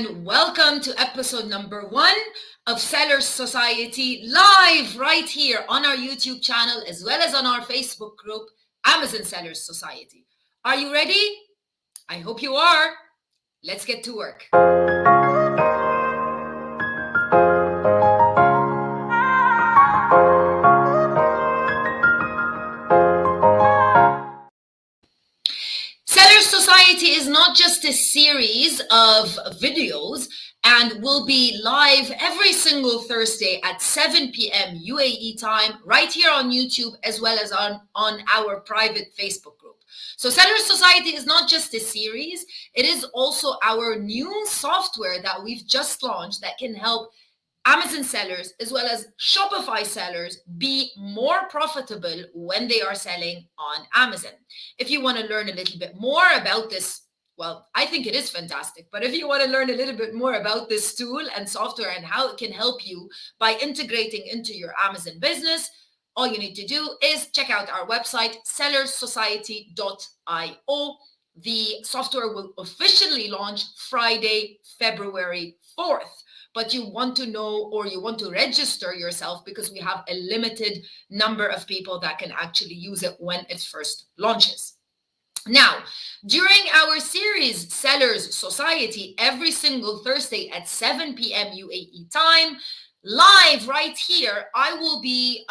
and welcome to episode number 1 of Sellers Society, live right here on our YouTube channel as well as on our Facebook group, Amazon Sellers Society. Are you ready? I hope you are. Let's get to work. Sellers Society is not just a series of videos and will be live every single Thursday at 7 p.m. UAE time, right here on YouTube, as well as on our private Facebook group. So Sellers Society is not just a series, it is also our new software that we've just launched that can help Amazon sellers as well as Shopify sellers be more profitable when they are selling on Amazon. If you want to learn a little bit more about this, well, I think it is fantastic, but if you want to learn a little bit more about this tool and software and how it can help you by integrating into your Amazon business, all you need to do is check out our website, sellerssociety.io. The software will officially launch Friday, February 4th. But you want to know, or you want to register yourself, because we have a limited number of people that can actually use it when it first launches. Now, during our series Sellers Society, every single Thursday at 7 p.m. UAE time, live right here, I will be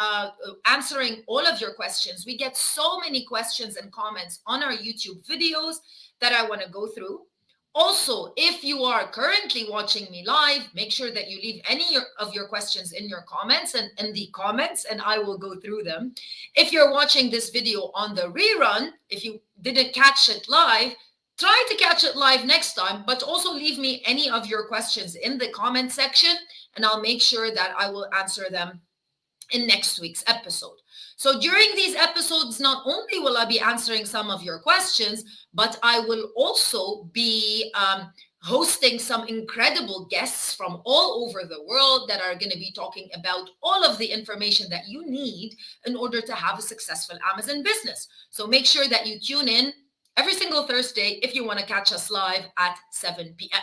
answering all of your questions. We get so many questions and comments on our YouTube videos that I want to go through. Also, if you are currently watching me live, make sure that you leave any of your questions in your comments and in the comments, and I will go through them. If you're watching this video on the rerun, if you didn't catch it live, try to catch it live next time, but also leave me any of your questions in the comment section, and I'll make sure that I will answer them in next week's episode. So during these episodes, not only will I be answering some of your questions, but I will also be hosting some incredible guests from all over the world that are going to be talking about all of the information that you need in order to have a successful Amazon business. So make sure that you tune in every single Thursday if you want to catch us live at 7 p.m.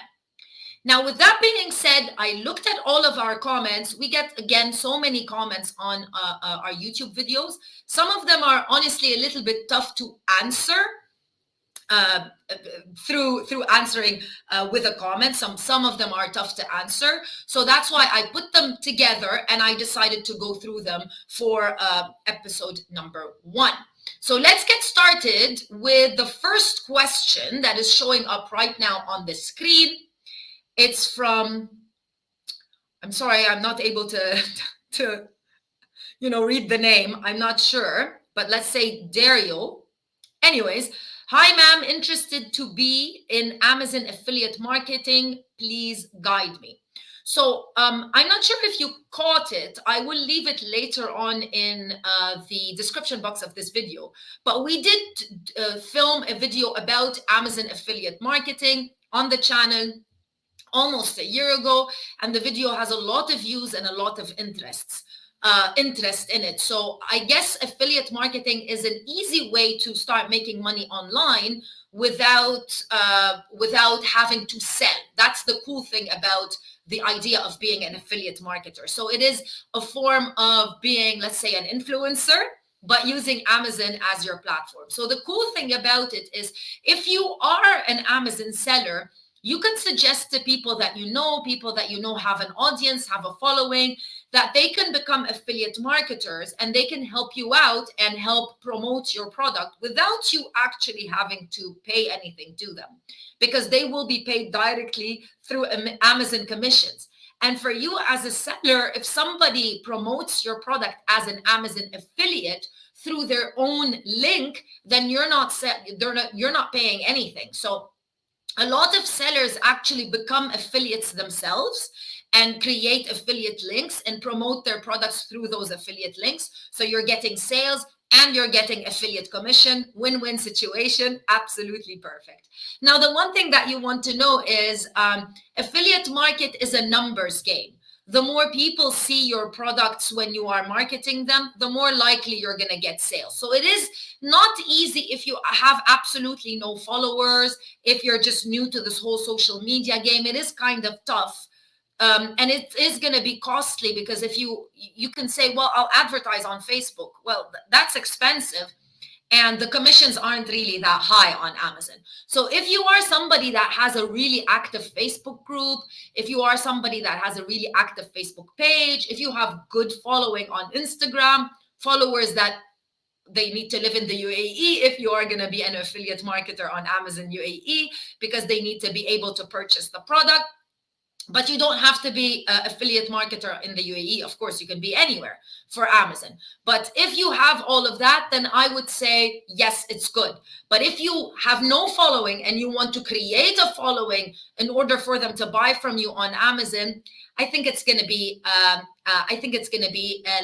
Now, with that being said, I looked at all of our comments. We get, again, so many comments on our YouTube videos. Some of them are honestly a little bit tough to answer through answering with a comment. Some of them are tough to answer. So that's why I put them together and I decided to go through them for episode number 1. So let's get started with the first question that is showing up right now on the screen. It's from, I'm sorry, I'm not able to read the name. I'm not sure, but let's say Dario. Anyways, hi ma'am, interested to be in Amazon affiliate marketing. Please guide me. So I'm not sure if you caught it. I will leave it later on in the description box of this video. But we did film a video about Amazon affiliate marketing on the channel almost a year ago, and the video has a lot of views and a lot of interest in it. So I guess affiliate marketing is an easy way to start making money online without having to sell. That's the cool thing about the idea of being an affiliate marketer. So it is a form of being, let's say, an influencer, but using Amazon as your platform. So the cool thing about it is, if you are an Amazon seller, you can suggest to people that you know have an audience, have a following, that they can become affiliate marketers and they can help you out and help promote your product without you actually having to pay anything to them, because they will be paid directly through Amazon commissions. And for you as a seller, if somebody promotes your product as an Amazon affiliate through their own link, then you're not paying anything. So a lot of sellers actually become affiliates themselves and create affiliate links and promote their products through those affiliate links. So you're getting sales and you're getting affiliate commission, win-win situation, absolutely perfect. Now, the one thing that you want to know is affiliate market is a numbers game. the more people see your products when you are marketing them, the more likely you're going to get sales. So it is not easy if you have absolutely no followers, if you're just new to this whole social media game. It is kind of tough. And it is going to be costly, because if you can say, well, I'll advertise on Facebook. Well, that's expensive, and the commissions aren't really that high on Amazon. So if you are somebody that has a really active Facebook group, if you are somebody that has a really active Facebook page, if you have good following on Instagram, followers that they need to live in the UAE, if you are going to be an affiliate marketer on Amazon UAE, because they need to be able to purchase the product. But you don't have to be an affiliate marketer in the UAE. Of course, you can be anywhere for Amazon. But if you have all of that, then I would say, yes, it's good. But if you have no following and you want to create a following in order for them to buy from you on Amazon, I think it's going to be, a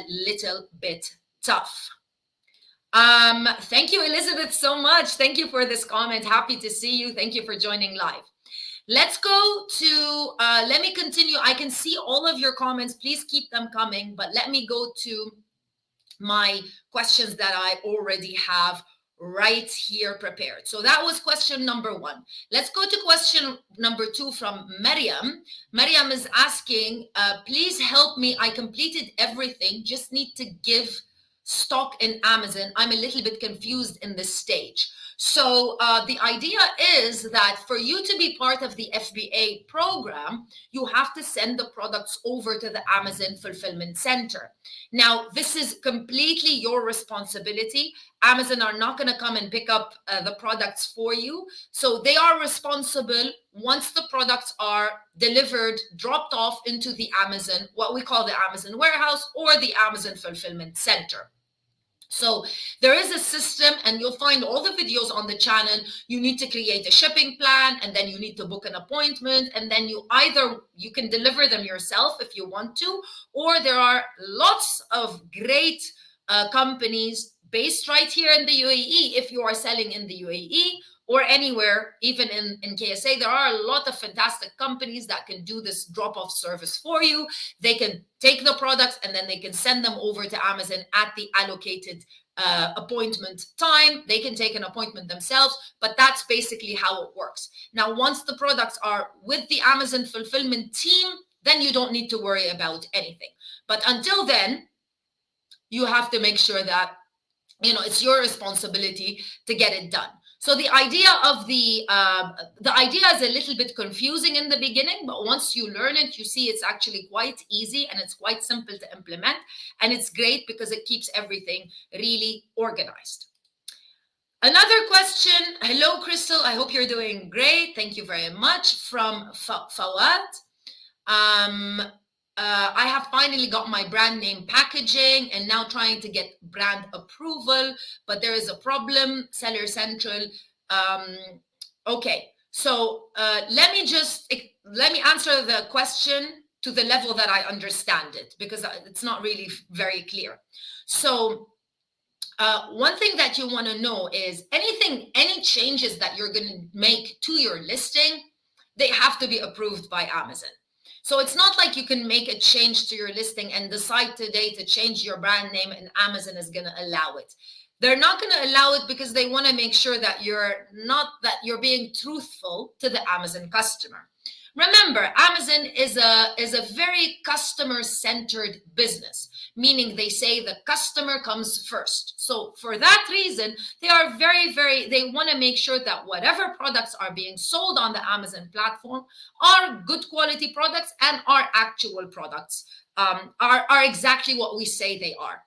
little bit tough. Thank you, Elizabeth, so much. Thank you for this comment. Happy to see you. Thank you for joining live. Let's go to, let me continue. I can see all of your comments. Please keep them coming, but let me go to my questions that I already have right here prepared. So that was question number 1. Let's go to question number 2 from Maryam. Maryam is asking, please help me. I completed everything, just need to give stock in Amazon. I'm a little bit confused in this stage. So the idea is that for you to be part of the FBA program, you have to send the products over to the Amazon Fulfillment Center. Now, this is completely your responsibility. Amazon are not going to come and pick up the products for you. So they are responsible once the products are delivered, dropped off into the Amazon, what we call the Amazon warehouse or the Amazon Fulfillment Center. So there is a system, and you'll find all the videos on the channel. You need to create a shipping plan, and then you need to book an appointment, and then you can deliver them yourself if you want to, or there are lots of great companies based right here in the UAE. If you are selling in the UAE or anywhere, even in KSA, there are a lot of fantastic companies that can do this drop-off service for you. They can take the products and then they can send them over to Amazon at the allocated appointment time. They can take an appointment themselves, but that's basically how it works. Now, once the products are with the Amazon fulfillment team, then you don't need to worry about anything. But until then, you have to make sure that, it's your responsibility to get it done. So the idea of the idea is a little bit confusing in the beginning, but once you learn it, you see it's actually quite easy and it's quite simple to implement. And it's great because it keeps everything really organized. Another question. Hello, Crystal. I hope you're doing great. Thank you very much. From Fawad. I have finally got my brand name packaging and now trying to get brand approval, but there is a problem, Seller Central. Okay, so let me answer the question to the level that I understand it, because it's not really very clear. So one thing that you want to know is any changes that you're going to make to your listing, they have to be approved by Amazon. So it's not like you can make a change to your listing and decide today to change your brand name and Amazon is going to allow it. They're not going to allow it because they want to make sure that you're being truthful to the Amazon customer. Remember, Amazon is a very customer-centered business, meaning they say the customer comes first. So for that reason, they are they want to make sure that whatever products are being sold on the Amazon platform are good quality products and are actual products, are exactly what we say they are.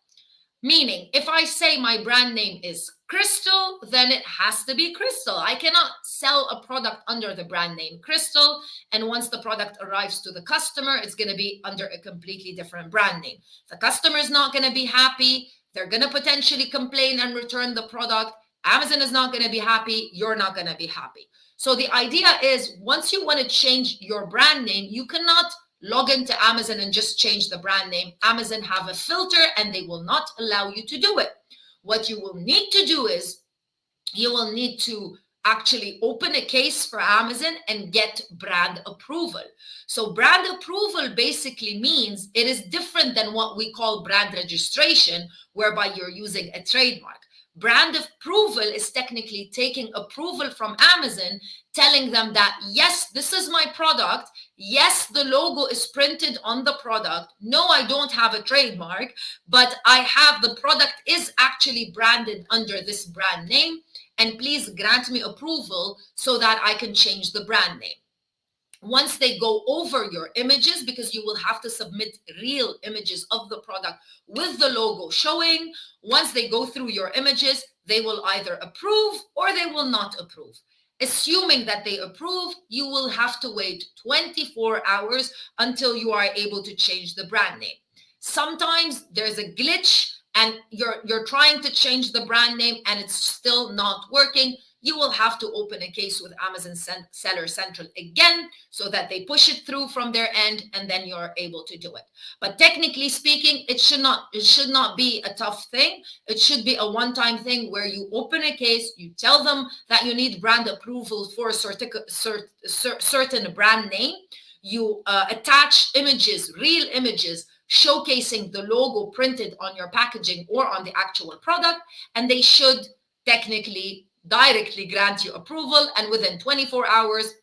Meaning, if I say my brand name is Crystal, then it has to be Crystal. I cannot sell a product under the brand name Crystal, and once the product arrives to the customer, it's going to be under a completely different brand name. The customer is not going to be happy. They're going to potentially complain and return the product. Amazon is not going to be happy. You're not going to be happy. So the idea is, once you want to change your brand name, you cannot log into Amazon and just change the brand name. Amazon have a filter and they will not allow you to do it. What you will need to do is you will need to actually open a case for Amazon and get brand approval. So brand approval basically means it is different than what we call brand registration, whereby you're using a trademark. Brand approval is technically taking approval from Amazon, telling them that, yes, this is my product. Yes, the logo is printed on the product. No, I don't have a trademark, but I have the product is actually branded under this brand name. And please grant me approval so that I can change the brand name. Once they go over your images, because you will have to submit real images of the product with the logo showing, once they go through your images, they will either approve or they will not approve. Assuming that they approve, you will have to wait 24 hours until you are able to change the brand name. Sometimes there's a glitch and you're trying to change the brand name and it's still not working. You will have to open a case with Amazon Seller Central again so that they push it through from their end, and then you're able to do it. But technically speaking, it should not be a tough thing. It should be a one-time thing where you open a case, you tell them that you need brand approval for a certain brand name. You attach images, real images, showcasing the logo printed on your packaging or on the actual product, and they should technically directly grant you approval, and within 24 hours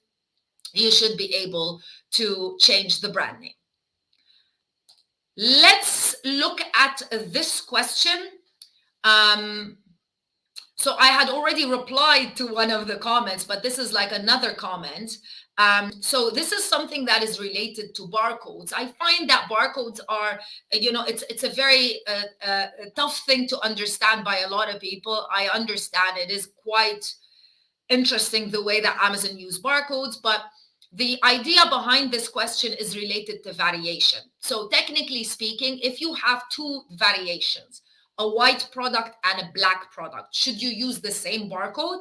you should be able to change the brand name. Let's look at this question. So I had already replied to one of the comments, but this is like another comment. So this is something that is related to barcodes. I find that barcodes are, it's a very tough thing to understand by a lot of people. I understand it is quite interesting the way that Amazon use barcodes, but the idea behind this question is related to variation. So technically speaking, if you have two variations, a white product and a black product, should you use the same barcode?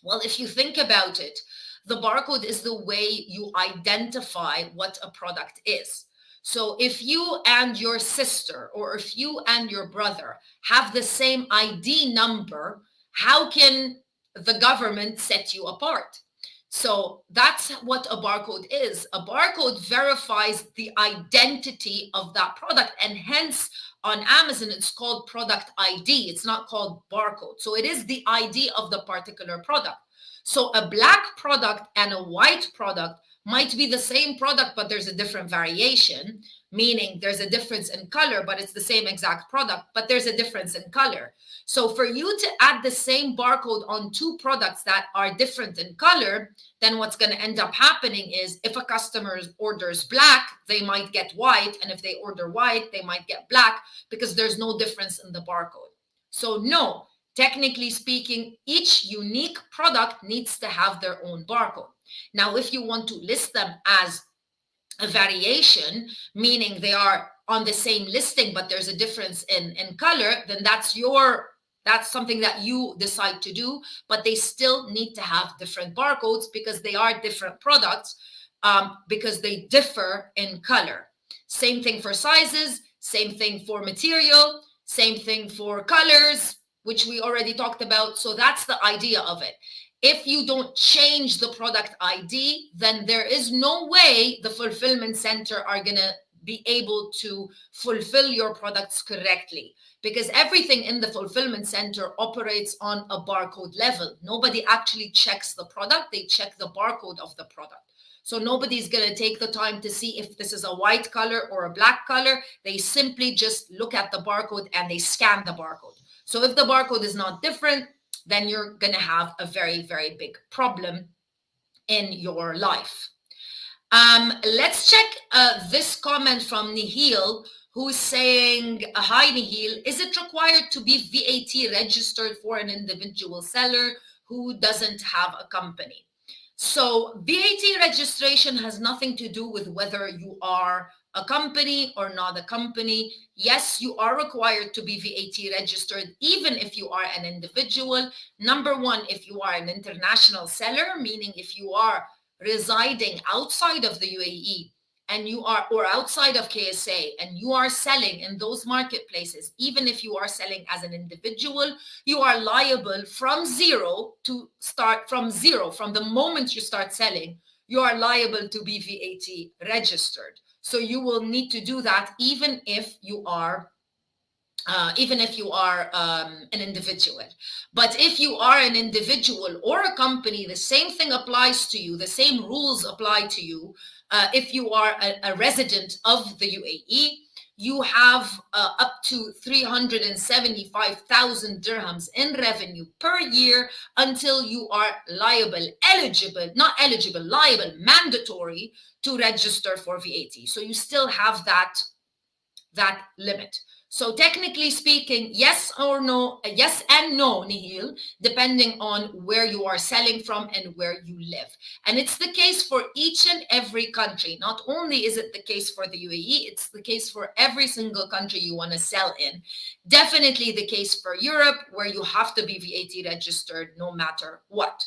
Well, if you think about it, the barcode is the way you identify what a product is. So if you and your sister, or if you and your brother have the same ID number, how can the government set you apart? So that's what a barcode is. A barcode verifies the identity of that product, and hence on Amazon, it's called product ID. It's not called barcode. So it is the ID of the particular product. So a black product and a white product might be the same product, but there's a different variation, meaning there's a difference in color, but it's the same exact product, but there's a difference in color. So for you to add the same barcode on two products that are different in color, then what's going to end up happening is if a customer orders black, they might get white. And if they order white, they might get black because there's no difference in the barcode. So no, technically speaking, each unique product needs to have their own barcode. Now, if you want to list them as a variation, meaning they are on the same listing, but there's a difference in color, then that's something that you decide to do, but they still need to have different barcodes because they are different products, because they differ in color. Same thing for sizes, same thing for material, same thing for colors, which we already talked about. So that's the idea of it. If you don't change the product ID, then there is no way the fulfillment center are going to be able to fulfill your products correctly, because everything in the fulfillment center operates on a barcode level. Nobody actually checks the product. They check the barcode of the product. So nobody's going to take the time to see if this is a white color or a black color. They simply just look at the barcode and they scan the barcode. So if the barcode is not different, then you're going to have a very, very big problem in your life. Let's check this comment from Nihil, who's saying, hi Nihil, is it required to be VAT registered for an individual seller who doesn't have a company? So VAT registration has nothing to do with whether you are a company or not a company. Yes, you are required to be VAT registered, even if you are an individual. Number one, if you are an international seller, meaning if you are residing outside of the UAE, and you are, or outside of KSA, and you are selling in those marketplaces, even if you are selling as an individual, you are liable from zero, from the moment you start selling, you are liable to be VAT registered. So you will need to do that even if you are an individual. But if you are an individual or a company, the same thing applies to you. The same rules apply to you. If you are a resident of the UAE, you have up to 375,000 dirhams in revenue per year until you are mandatory to register for VAT. So you still have that limit. So technically speaking, yes or no, yes and no, Nihil, depending on where you are selling from and where you live. And it's the case for each and every country. Not only is it the case for the UAE, it's the case for every single country you want to sell in. Definitely the case for Europe, where you have to be VAT registered no matter what.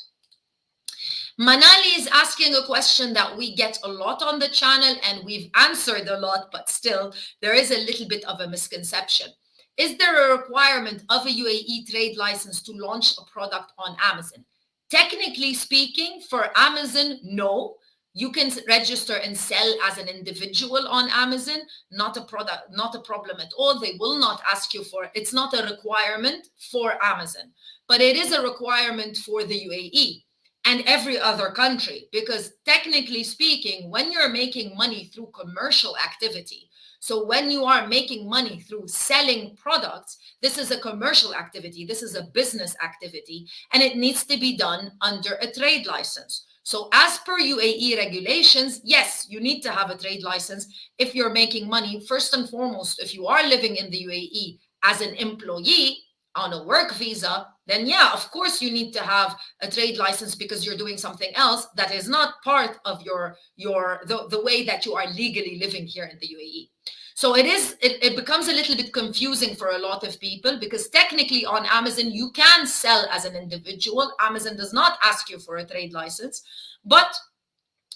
Manali is asking a question that we get a lot on the channel, and we've answered a lot, but still there is a little bit of a misconception. Is there a requirement of a UAE trade license to launch a product on Amazon? Technically speaking, for Amazon, no. You can register and sell as an individual on Amazon, not a problem at all. They will not ask you for it. It's not a requirement for Amazon, but it is a requirement for the UAE and every other country, because technically speaking, when you're making money through commercial activity, so when you are making money through selling products, this is a commercial activity, this is a business activity, and it needs to be done under a trade license. So as per UAE regulations, yes, you need to have a trade license if you're making money. First and foremost, if you are living in the UAE as an employee on a work visa, then yeah, of course you need to have a trade license, because you're doing something else that is not part of the way that you are legally living here in the UAE. So it becomes a little bit confusing for a lot of people, because technically on Amazon you can sell as an individual. Amazon does not ask you for a trade license, but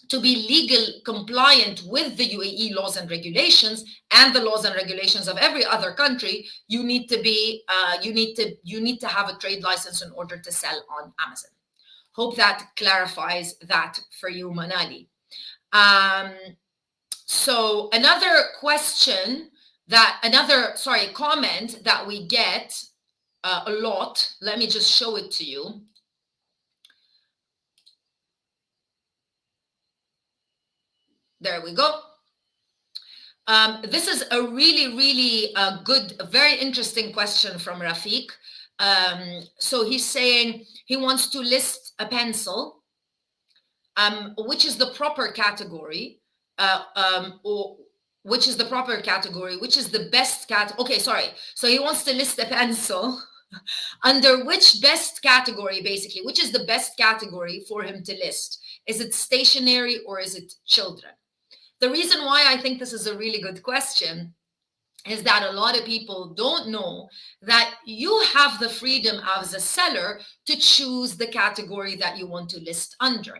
to be legal compliant with the UAE laws and regulations and the laws and regulations of every other country, you need to have a trade license in order to sell on Amazon. Hope that clarifies that for you, Manali. So another comment that we get a lot, let me just show it to you. There we go. This is a really good, very interesting question from Rafiq. So he's saying he wants to list a pencil, which is the proper category, which is the best okay, sorry. So he wants to list a pencil under which best category, basically, which is the best category for him to list. Is it stationery or is it children? The reason why I think this is a really good question is that a lot of people don't know that you have the freedom as a seller to choose the category that you want to list under.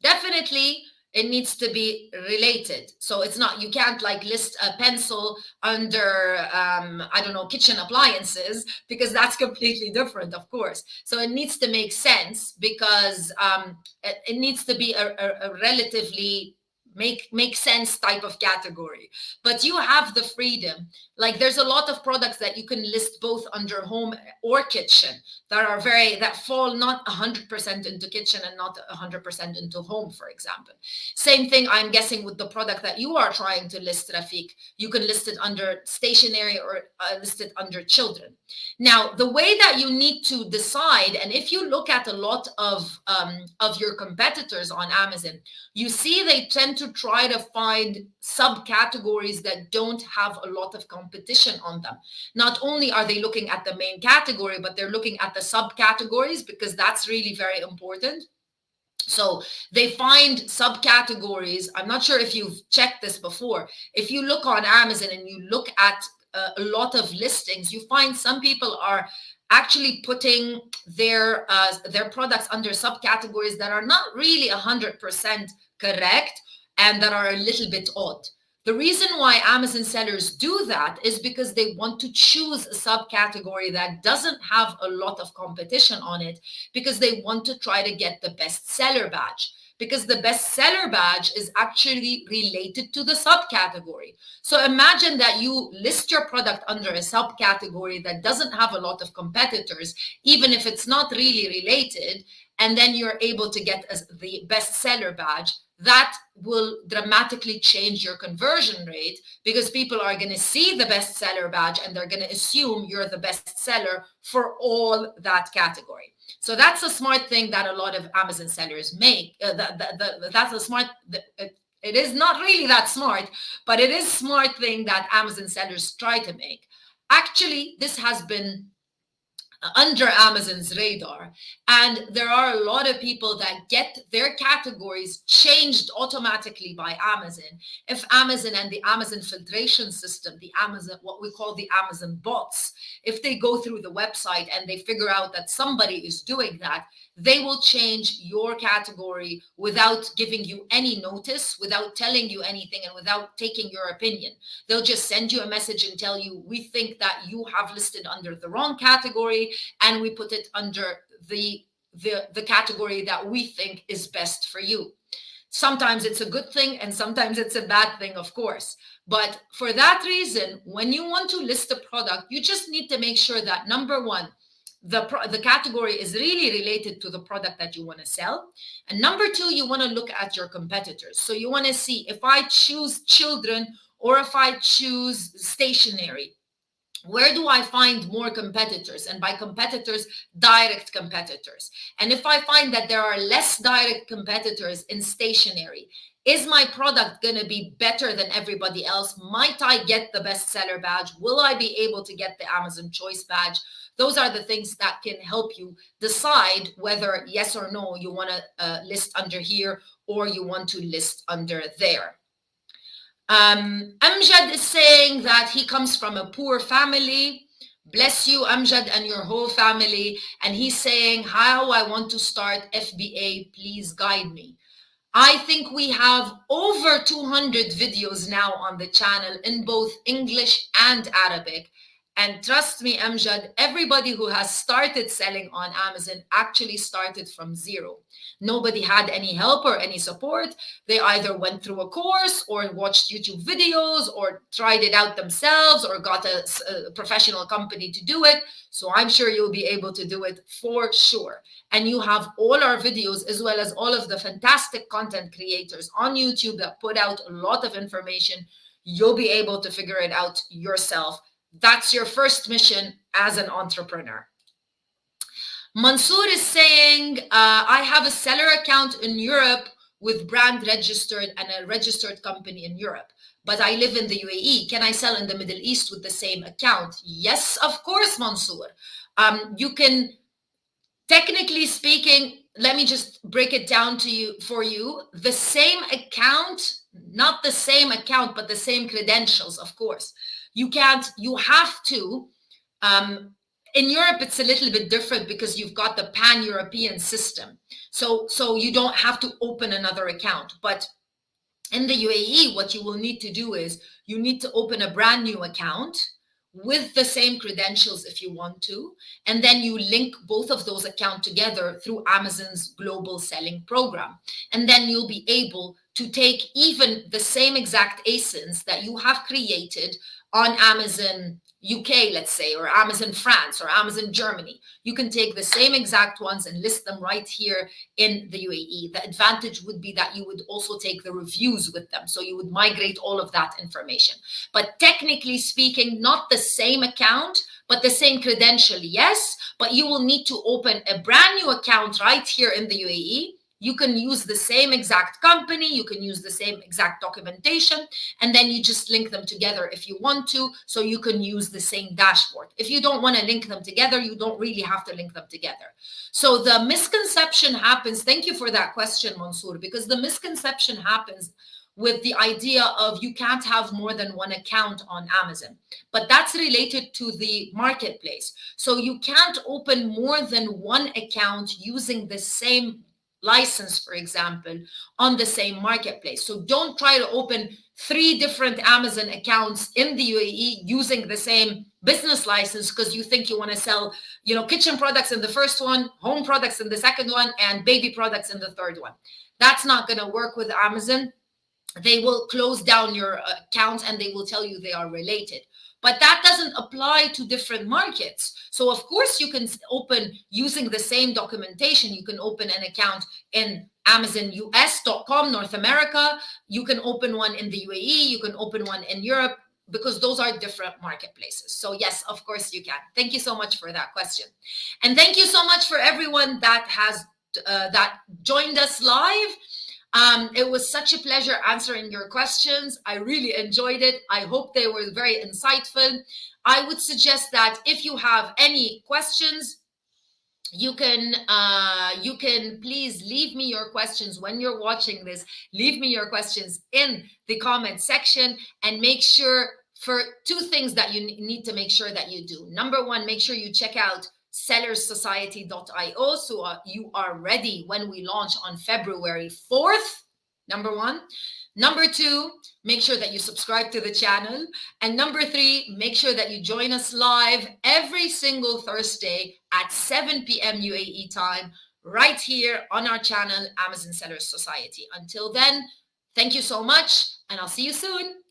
Definitely, it needs to be related. So it's not, you can't like list a pencil under, I don't know, kitchen appliances, because that's completely different, of course. So it needs to make sense, because it needs to be a relatively make sense type of category. But you have the freedom. Like there's a lot of products that you can list both under home or kitchen that fall not 100% into kitchen and not 100% into home, for example. Same thing, I'm guessing, with the product that you are trying to list, Rafiq. You can list it under stationery or list it under children. Now, the way that you need to decide, and if you look at a lot of your competitors on Amazon, you see they tend to try to find subcategories that don't have a lot of competition on them. Not only are they looking at the main category, but they're looking at the subcategories, because that's really very important. So they find subcategories. I'm not sure if you've checked this before. If you look on Amazon and you look at a lot of listings, you find some people are actually putting their products under subcategories that are not really 100% correct. and that are a little bit odd. The reason why Amazon sellers do that is because they want to choose a subcategory that doesn't have a lot of competition on it, because they want to try to get the best seller badge, because the best seller badge is actually related to the subcategory. So imagine that you list your product under a subcategory that doesn't have a lot of competitors, even if it's not really related, and then you're able to get the best seller badge. That will dramatically change your conversion rate, because people are going to see the bestseller badge and they're going to assume you're the best seller for all that category. So that's a smart thing that a lot of Amazon sellers make. That's a smart, it is not really that smart, but it is smart thing that Amazon sellers try to make. Actually, this has been under Amazon's radar. And there are a lot of people that get their categories changed automatically by Amazon. If Amazon and the Amazon filtration system, the Amazon, what we call the Amazon bots, if they go through the website and they figure out that somebody is doing that, they will change your category without giving you any notice, without telling you anything, and without taking your opinion. They'll just send you a message and tell you, we think that you have listed under the wrong category, and we put it under the category that we think is best for you. Sometimes it's a good thing and sometimes it's a bad thing, of course. But for that reason, when you want to list a product, you just need to make sure that, number one, the category is really related to the product that you want to sell. And number two, you want to look at your competitors. So you want to see, if I choose children or if I choose stationery, where do I find more competitors? And by competitors, direct competitors. And if I find that there are less direct competitors in stationery, is my product going to be better than everybody else? Might I get the bestseller badge? Will I be able to get the Amazon Choice badge? Those are the things that can help you decide whether yes or no you want to list under here or you want to list under there. Amjad is saying that he comes from a poor family. Bless you, Amjad, and your whole family. And he's saying, how I want to start FBA, please guide me. I think we have over 200 videos now on the channel in both English and Arabic. And trust me, Amjad, everybody who has started selling on Amazon actually started from zero. Nobody had any help or any support. They either went through a course or watched YouTube videos or tried it out themselves or got a professional company to do it. So I'm sure you'll be able to do it for sure. And you have all our videos as well as all of the fantastic content creators on YouTube that put out a lot of information. You'll be able to figure it out yourself. That's your first mission as an entrepreneur. Mansoor is saying, I have a seller account in Europe with brand registered and a registered company in Europe, but I live in the UAE. Can I sell in the Middle East with the same account? Yes, of course, Mansoor. You can, technically speaking, let me just break it down to you for you. The same account, not the same account, but the same credentials, of course. You have to, in Europe, it's a little bit different because you've got the pan-European system. So you don't have to open another account. But in the UAE, what you will need to do is you need to open a brand new account with the same credentials if you want to, and then you link both of those accounts together through Amazon's global selling program. And then you'll be able to take even the same exact ASINs that you have created on Amazon UK, let's say, or Amazon France or Amazon Germany. You can take the same exact ones and list them right here in the UAE. The advantage would be that you would also take the reviews with them. So you would migrate all of that information. But technically speaking, not the same account, but the same credential, yes. But you will need to open a brand new account right here in the UAE. You can use the same exact company, you can use the same exact documentation, and then you just link them together if you want to, so you can use the same dashboard. If you don't want to link them together, you don't really have to link them together. So the misconception happens, thank you for that question, Mansoor, because the misconception happens with the idea of you can't have more than one account on Amazon, but that's related to the marketplace. So you can't open more than one account using the same license, for example, on the same marketplace. So don't try to open 3 different Amazon accounts in the UAE using the same business license because you think you want to sell, kitchen products in the first one, home products in the second one, and baby products in the third one. That's not going to work with Amazon. They will close down your account and they will tell you they are related. But that doesn't apply to different markets. So, of course, you can open using the same documentation. You can open an account in AmazonUS.com, North America. You can open one in the UAE. You can open one in Europe because those are different marketplaces. So, yes, of course, you can. Thank you so much for that question. And thank you so much for everyone that has that joined us live. It was such a pleasure answering your questions. I really enjoyed it. I hope they were very insightful. I would suggest that if you have any questions, you can please leave me your questions when you're watching this. Leave me your questions in the comment section, and make sure for 2 things that you need to make sure that you do. Number 1, make sure you check out sellersociety.io so you are ready when we launch on February 4th. Number 1. Number 2, make sure that you subscribe to the channel. And number 3, make sure that you join us live every single Thursday at 7 p.m. UAE time, right here on our channel, Amazon Sellers Society. Until then, thank you so much, and I'll see you soon.